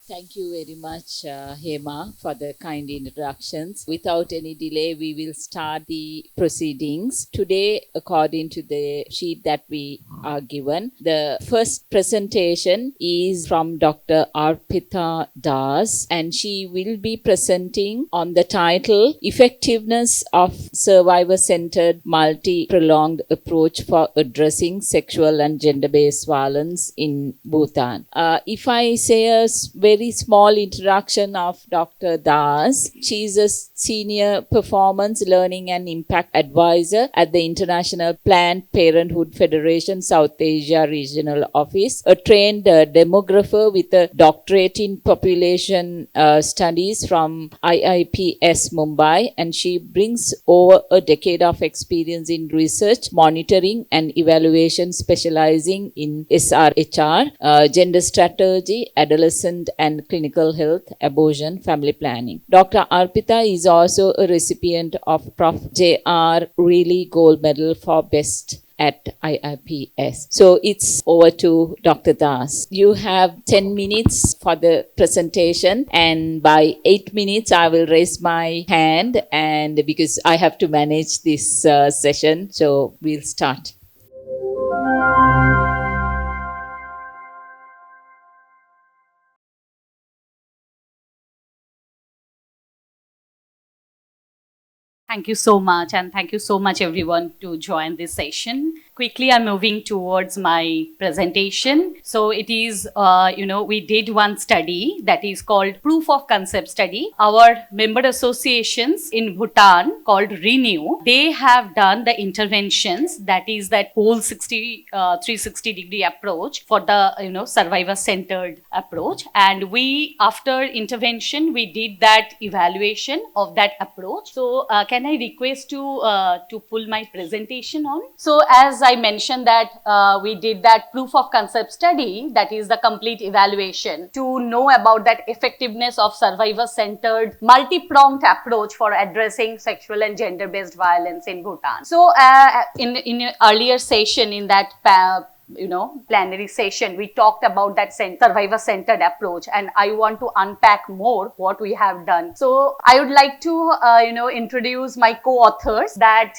Thank you very much, Hema, for the kind introductions. Without any delay, we will start the proceedings. Today, according to the sheet that we are given, the first presentation is from Dr. Arpita Das, and she will be presenting on the title Effectiveness of Survivor Centered Multi Pronged Approach for Addressing Sexual and Gender Based Violence in Bhutan. If I say a very small introduction of Dr. Das, she is a senior performance learning and impact advisor at the International Planned Parenthood Federation South Asia Regional Office, a trained demographer with a doctorate in population studies from IIPS Mumbai, and she brings over a decade of experience in research, monitoring, and evaluation, specializing in SRHR, gender strategy, adolescent and clinical health, abortion, family planning. Dr. Arpita is also a recipient of Prof. J.R. Reilly Gold Medal for Best at IIPS. So it's over to Dr. Das. You have 10 minutes for the presentation, and by 8 minutes I will raise my hand, and because I have to manage this session, so we'll start. Thank you so much, and thank you so much everyone to join this session. Quickly, I'm moving towards my presentation. So it is, we did one study that is called Proof of Concept Study. Our member associations in Bhutan called Renew, they have done the interventions, that is that whole 360-degree approach for the, survivor-centered approach. And we, after intervention, we did that evaluation of that approach. So can I request to pull my presentation on? So as I mentioned that we did that proof of concept study, that is the complete evaluation to know about that effectiveness of survivor-centered multi-pronged approach for addressing sexual and gender-based violence in Bhutan. So in an earlier session in that plenary session, we talked about that survivor-centered approach, and I want to unpack more what we have done. So I would like to, introduce my co-authors, that,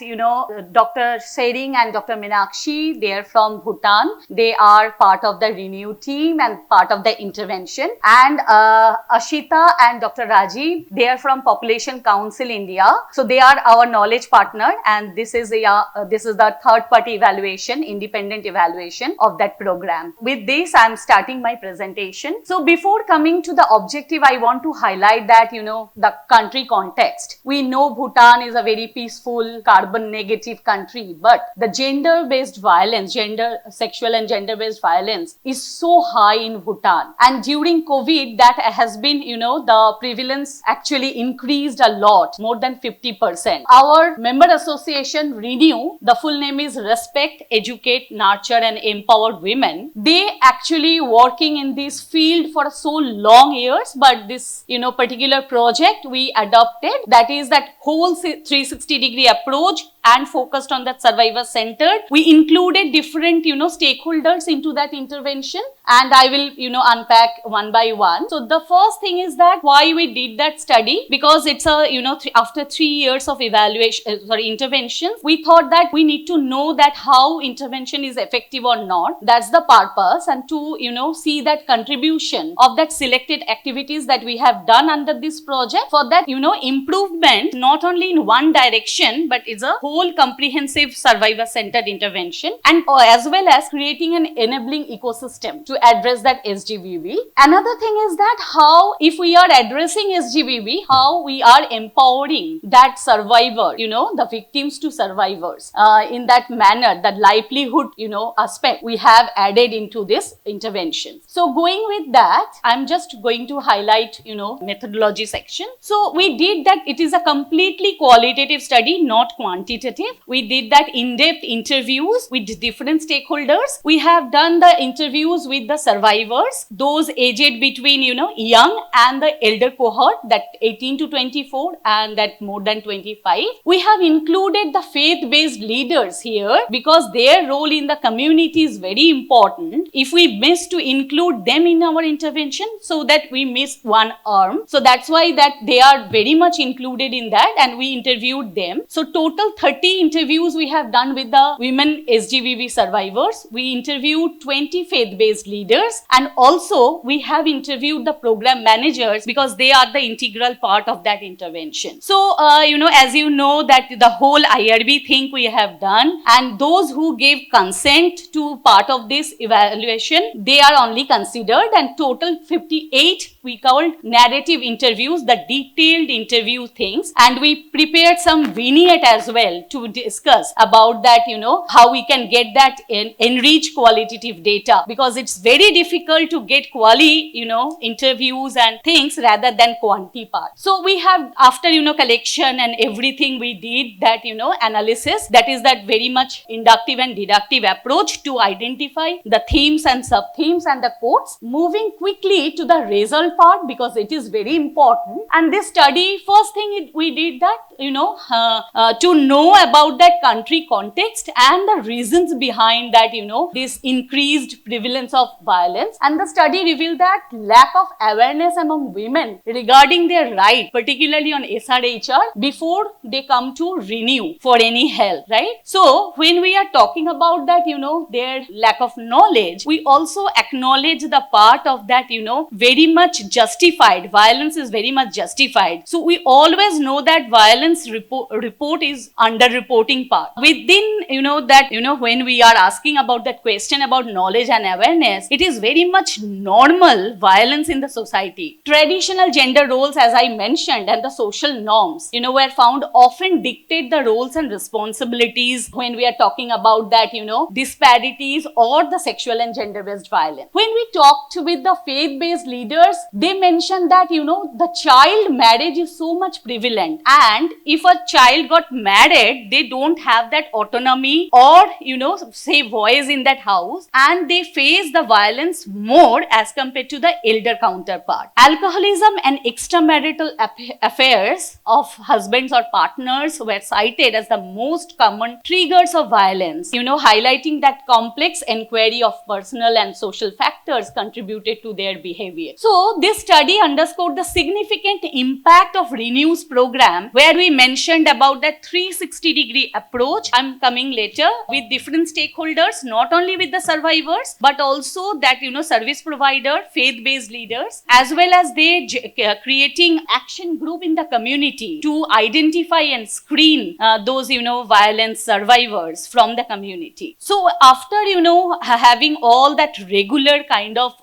Dr. Sering and Dr. Minakshi, they are from Bhutan. They are part of the Renew team and part of the intervention. And Ashita and Dr. Rajiv, they are from Population Council India. So they are our knowledge partner, and this is the third-party evaluation, independent evaluation of that program. With this, I am starting my presentation. So before coming to the objective, I want to highlight that, the country context. We know Bhutan is a very peaceful, carbon negative country, but the gender-based violence, sexual and gender-based violence is so high in Bhutan. And during COVID, that has been, the prevalence actually increased a lot, more than 50%. Our member association, Renew, the full name is Respect, Educate, Nurture and Empower Women. They actually working in this field for so long years, but this, particular project we adopted, that is that whole 360-degree approach and focused on that survivor-centered. We included different, stakeholders into that intervention, and I will, unpack one by one. So the first thing is that why we did that study, because it's a, after 3 years of interventions, we thought that we need to know that how intervention is effective or not. That's the purpose, and to, see that contribution of that selected activities that we have done under this project for that, improvement, not only in one direction, but it's a whole comprehensive survivor-centered intervention, and as well as creating an enabling ecosystem to address that SGBV. Another thing is that how, if we are addressing SGBV, how we are empowering that survivor, the victims to survivors, in that manner, that livelihood, aspect we have added into this intervention. So going with that, I'm just going to highlight, methodology section. So we did that. It is a completely qualitative study, not quantitative representative. We did that in-depth interviews with different stakeholders. We have done the interviews with the survivors, those aged between, young and the elder cohort, that 18 to 24 and that more than 25. We have included the faith-based leaders here because their role in the community is very important. If we miss to include them in our intervention, so that we missed one arm. So that's why that they are very much included in that, and we interviewed them. So total 30 interviews we have done with the women SGBV survivors. We interviewed 20 faith-based leaders, and also we have interviewed the program managers because they are the integral part of that intervention. So, as you know that the whole IRB thing we have done, and those who gave consent to part of this evaluation, they are only considered, and total 58 we called narrative interviews, the detailed interview things, and we prepared some vignette as well to discuss about that, how we can get that enrich qualitative data, because it's very difficult to get quali, interviews and things rather than quanti part. So we have, after, collection and everything, we did that, analysis, that is that very much inductive and deductive approach to identify the themes and sub-themes and the quotes, moving quickly to the result part because it is very important. And this study, first thing we did that, to know about that country context and the reasons behind that, this increased prevalence of violence. And the study revealed that lack of awareness among women regarding their right, particularly on SRHR, before they come to renew for any help, right? So when we are talking about that, their lack of knowledge, we also acknowledge the part of that, very much justified. Violence is very much justified. So we always know that violence report is underreporting part. Within, when we are asking about that question about knowledge and awareness, it is very much normal violence in the society. Traditional gender roles, as I mentioned, and the social norms, were found often dictate the roles and responsibilities when we are talking about that, disparities or the sexual and gender-based violence. When we talked with the faith-based leaders, they mentioned that, the child marriage is so much prevalent, and if a child got married, they don't have that autonomy or, say voice in that house, and they face the violence more as compared to the elder counterpart. Alcoholism and extramarital affairs of husbands or partners were cited as the most common triggers of violence, highlighting that complex inquiry of personal and social factors contributed to their behavior. So this study underscored the significant impact of Renew's program, where we mentioned about that 360-degree approach. I'm coming later, with different stakeholders, not only with the survivors, but also that, service provider, faith-based leaders, as well as they creating action group in the community to identify and screen those, violence survivors from the community. So after, having all that regular kind of,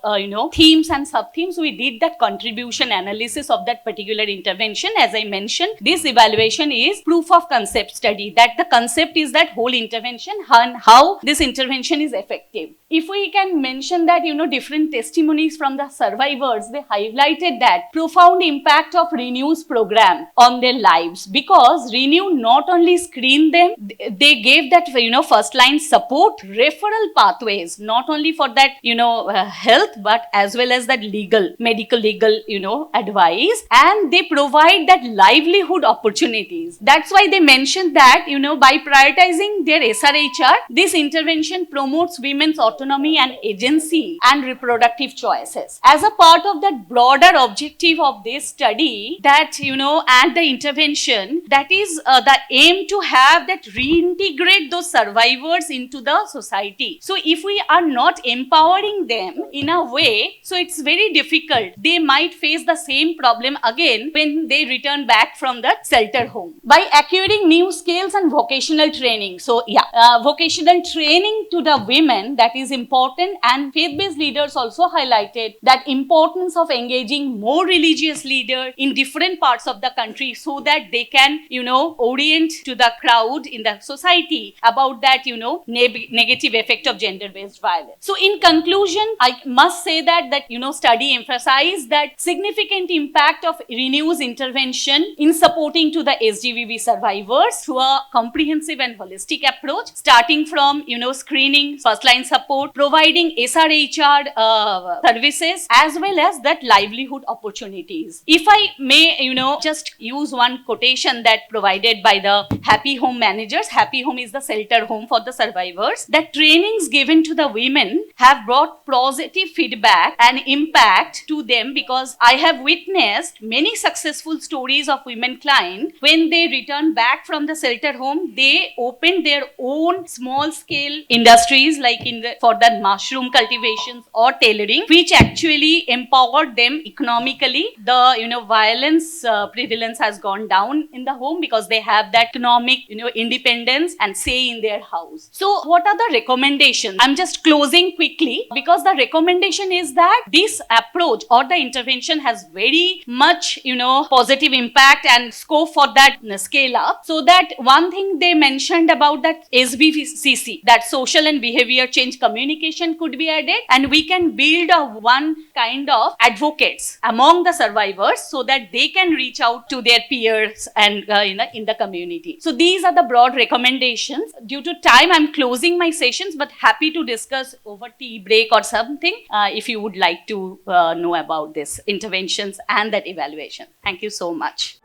themes and sub-themes, we did that contribution analysis of that particular intervention. As I mentioned, this evaluation is proof of concept study, that the concept is that whole intervention and how this intervention is effective. If we can mention that, different testimonies from the survivors, they highlighted that profound impact of Renew's program on their lives, because Renew not only screened them, they gave that, first line support, referral pathways, not only for that, health, but as well as that medical legal, advice, and they provide that livelihood opportunities. That's why they mentioned that, by prioritizing their SRHR, this intervention promotes women's autonomy and agency and reproductive choices. As a part of that broader objective of this study, that, and the intervention, that is the aim to have that reintegrate those survivors into the society. So if we are not empowering them in a way, so it's very difficult. They might face the same problem again when they return back from the shelter home. By acquiring new skills and vocational training. So vocational training to the women, that is important, and faith-based leaders also highlighted that importance of engaging more religious leaders in different parts of the country so that they can, orient to the crowd in the society about that, negative effect of gender-based violence. So in conclusion, I must say that study emphasized that significant impact of Renew's intervention in supporting to the SGBV survivors through through a comprehensive and holistic approach, starting from, screening, first line support, providing SRHR services, as well as that livelihood opportunities. If I may, just use one quotation that provided by the Happy Home managers. Happy Home is the shelter home for the survivors. That trainings given to the women have brought positive feedback and impact to them, because I have witnessed many successful stories of women clients. When they return back from the shelter home, they opened their own small scale industries like for the mushroom cultivations or tailoring, which actually empowered them economically. The violence prevalence has gone down in the home because they have that economic independence and say in their house. So what are the recommendations? I'm just closing quickly, because the recommendation is that this approach or the intervention has very much positive impact and scope for that scale up. So that one thing they mentioned about that SBCC, that social and behavior change communication, could be added, and we can build one kind of advocates among the survivors so that they can reach out to their peers and in the community. So these are the broad recommendations. Due to time, I'm closing my sessions, but happy to discuss over tea break or something if you would like to know about this interventions and that evaluation. Thank you so much.